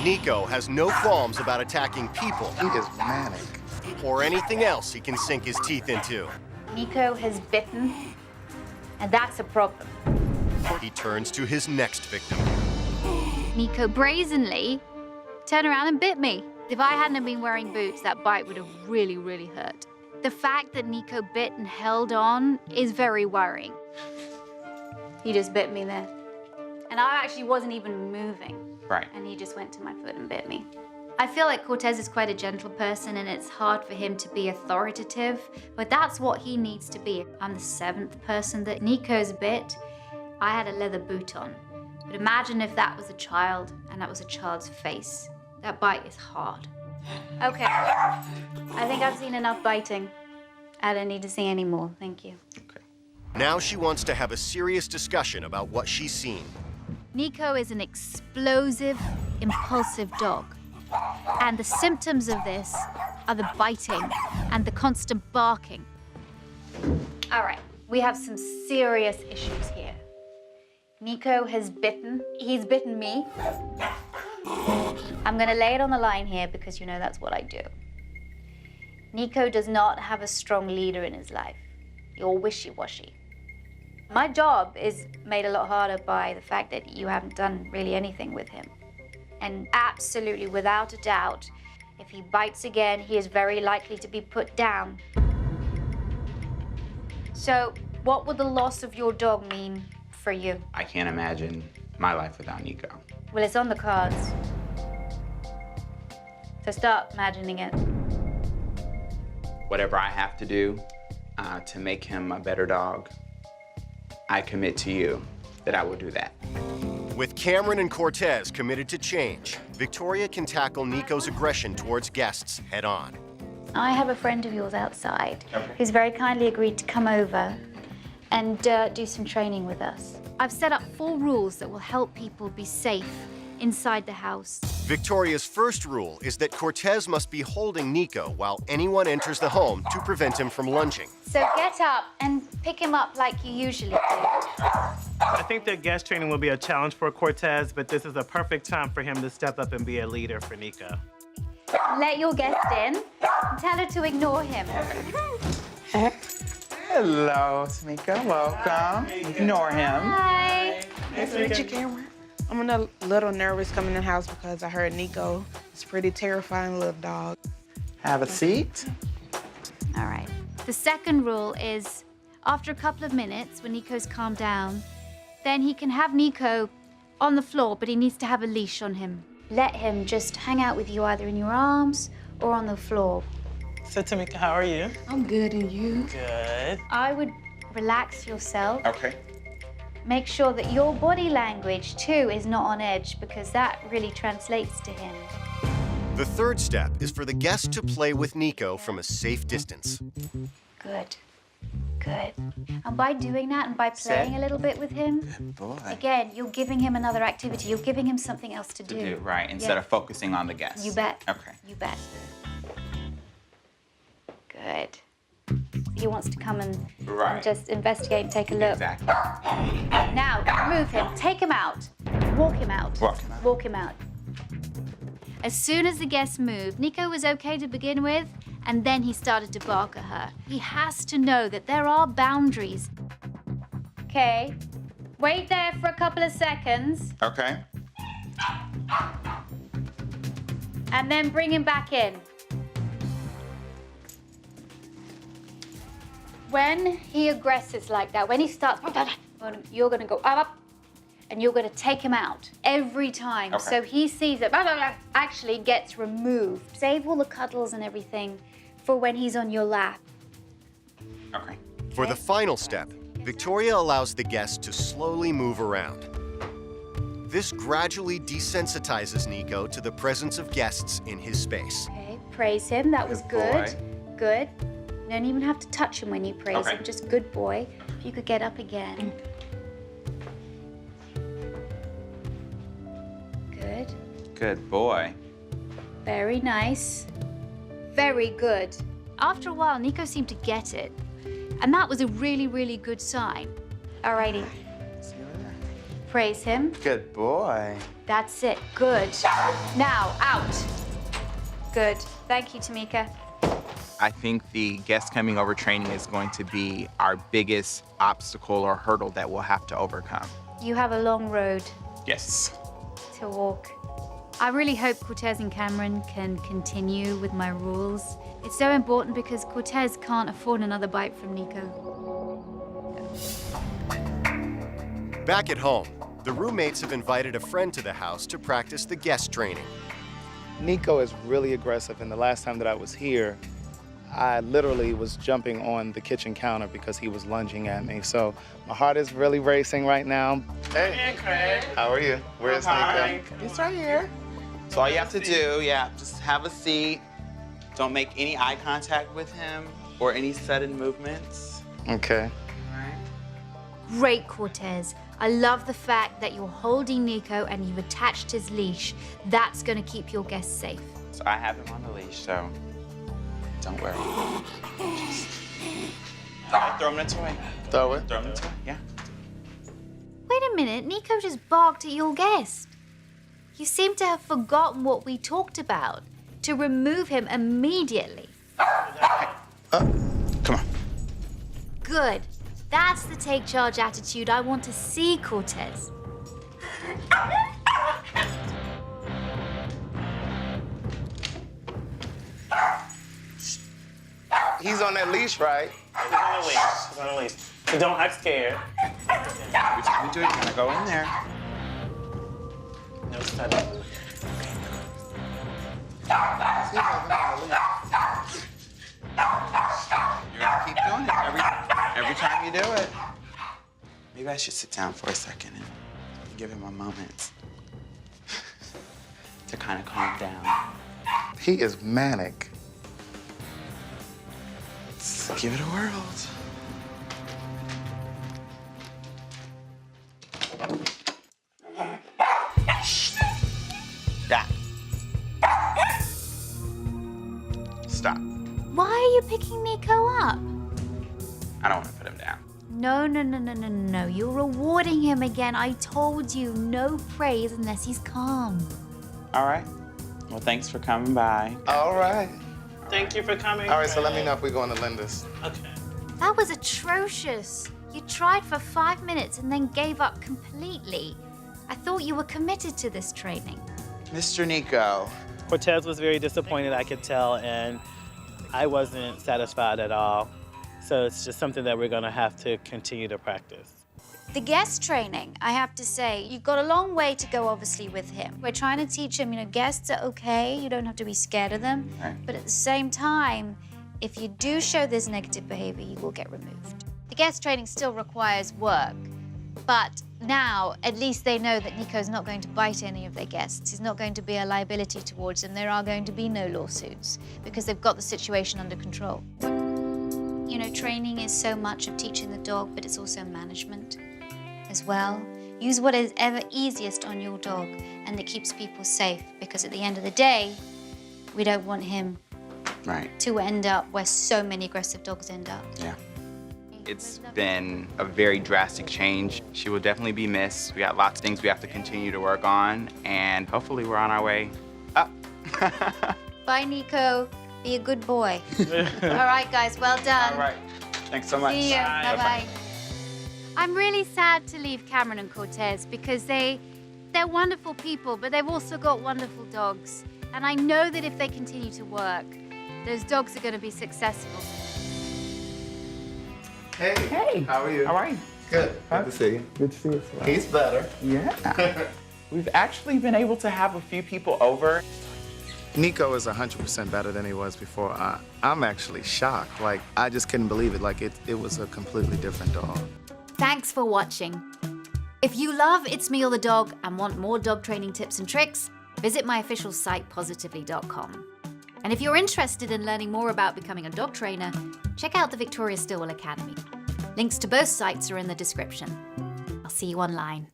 Nico has no qualms about attacking people. He is manic. Or anything else he can sink his teeth into. Nico has bitten, and that's a problem. He turns to his next victim. Nico brazenly turned around and bit me. If I hadn't been wearing boots, that bite would have really, really hurt. The fact that Nico bit and held on is very worrying. He just bit me there. And I actually wasn't even moving. Right. And he just went to my foot and bit me. I feel like Cortez is quite a gentle person and it's hard for him to be authoritative, but that's what he needs to be. I'm the 7th person that Nico's bit. I had a leather boot on. But imagine if that was a child and that was a child's face. That bite is hard. Okay, I think I've seen enough biting. I don't need to see any more, thank you. Okay. Now she wants to have a serious discussion about what she's seen. Nico is an explosive, impulsive dog. And the symptoms of this are the biting and the constant barking. All right, we have some serious issues here. Nico has bitten. He's bitten me. I'm gonna lay it on the line here because you know that's what I do. Nico does not have a strong leader in his life. You're wishy-washy. My job is made a lot harder by the fact that you haven't done really anything with him. And absolutely, without a doubt, if he bites again, he is very likely to be put down. So, what would the loss of your dog mean for you? I can't imagine my life without Nico. Well, it's on the cards. So start imagining it. Whatever I have to do to make him a better dog, I commit to you that I will do that. With Cameron and Cortez committed to change, Victoria can tackle Nico's aggression towards guests head on. I have a friend of yours outside Okay. who's very kindly agreed to come over and do some training with us. I've set up 4 rules that will help people be safe inside the house. Victoria's first rule is that Cortez must be holding Nico while anyone enters the home to prevent him from lunging. So get up and pick him up like you usually do. I think that guest training will be a challenge for Cortez, but this is a perfect time for him to step up and be a leader for Nico. Let your guest in and tell her to ignore him. Hello, Tamika. Welcome. Ignore him. Hi. Nice to meet you, Cameron. I'm a little nervous coming in the house because I heard Nico is a pretty terrifying little dog. Have a seat. All right. The second rule is after a couple of minutes, when Nico's calmed down, then he can have Nico on the floor, but he needs to have a leash on him. Let him just hang out with you either in your arms or on the floor. So, Tamika, how are you? I'm good, and you? Good. I would relax yourself. Okay. Make sure that your body language, too, is not on edge because that really translates to him. The third step is for the guest to play with Nico from a safe distance. Good. Good. And by doing that and by playing a little bit with him, Boy. again, you're giving him another activity. You're giving him something else to do. Right, instead of focusing on the guest. You bet. Okay. You bet. Good. He wants to come and just investigate and take a look. Exactly. Now, move him. Take him out. Walk him out. Walk him out. Walk him out. As soon as the guest moved, Nico was okay to begin with, and then he started to bark at her. He has to know that there are boundaries. Okay. Wait there for a couple of seconds, Okay. and then bring him back in. When he aggresses like that, when he starts, you're gonna go up, and you're gonna take him out every time. Okay. So he sees that actually gets removed. Save all the cuddles and everything for when he's on your lap. Okay. For the final step, Victoria allows the guest to slowly move around. This gradually desensitizes Nico to the presence of guests in his space. Okay, praise him. That was good. boy. Good. You don't even have to touch him when you praise Okay. him. Just good boy. If you could get up again. Good. Good boy. Very nice. Very good. After a while, Nico seemed to get it. And that was a really, really good sign. Alrighty. See you later. Praise him. Good boy. That's it. Good. Now, out. Good. Thank you, Tamika. I think the guest coming over training is going to be our biggest obstacle or hurdle that we'll have to overcome. You have a long road Yes. to walk. I really hope Cortez and Cameron can continue with my rules. It's so important because Cortez can't afford another bite from Nico. Back at home, the roommates have invited a friend to the house to practice the guest training. Nico is really aggressive, and the last time that I was here, I literally was jumping on the kitchen counter because he was lunging at me. So my heart is really racing right now. Hey, Craig. how are you? Where's Nico? He's right here. So all you have to do, just have a seat. Don't make any eye contact with him or any sudden movements. Okay. All right. Great, Cortez. I love the fact that you're holding Nico and you've attached his leash. That's going to keep your guests safe. So I have him on the leash, so don't worry. All right, throw him the toy. Throw it. Throw him the toy, yeah. Wait a minute, Nico just barked at your guest. You seem to have forgotten what we talked about. To remove him immediately. Come on. Good. That's the take charge attitude I want to see, Cortez. He's on that leash, right? He's on the leash. He's on the leash. So don't act scared. Every time we do it, you gotta go in there. No sudden. You're gonna keep doing it every time you do it. Maybe I should sit down for a second and give him a moment to kind of calm down. He is manic. Let's give it a whirl. That. Stop. Why are you picking Nico up? I don't want to put him down. No. You're rewarding him again. I told you, no praise unless he's calm. All right. Well, thanks for coming by. All right. Thank you for coming. All right, so let me know if we're going to Linda's. Okay. That was atrocious. You tried for 5 minutes and then gave up completely. I thought you were committed to this training. Mr. Nico. Cortez was very disappointed, I could tell, and I wasn't satisfied at all. So it's just something that we're gonna have to continue to practice. The guest training, I have to say, you've got a long way to go, obviously, with him. We're trying to teach him, guests are okay. You don't have to be scared of them. Right. But at the same time, if you do show this negative behavior, you will get removed. The guest training still requires work, but now at least they know that Nico's not going to bite any of their guests. He's not going to be a liability towards them. There are going to be no lawsuits because they've got the situation under control. Training is so much of teaching the dog, but it's also management as well. Use what is ever easiest on your dog and that keeps people safe, because at the end of the day, we don't want him to end up where so many aggressive dogs end up. Yeah. It's been a very drastic change. She will definitely be missed. We got lots of things we have to continue to work on, and hopefully we're on our way up. Bye, Nico. Be a good boy. All right, guys, well done. All right. Thanks so much. See you. Bye-bye. I'm really sad to leave Cameron and Cortez because they're wonderful people, but they've also got wonderful dogs. And I know that if they continue to work, those dogs are going to be successful. Hey. Hey. How are you? How are you? Good. Good to see you. Good to see you as well. He's better. Yeah. We've actually been able to have a few people over. Nico is 100% better than he was before. I'm actually shocked. I just couldn't believe it. It was a completely different dog. Thanks for watching. If you love It's Me or the Dog and want more dog training tips and tricks, visit my official site, positively.com. And if you're interested in learning more about becoming a dog trainer, check out the Victoria Stilwell Academy. Links to both sites are in the description. I'll see you online.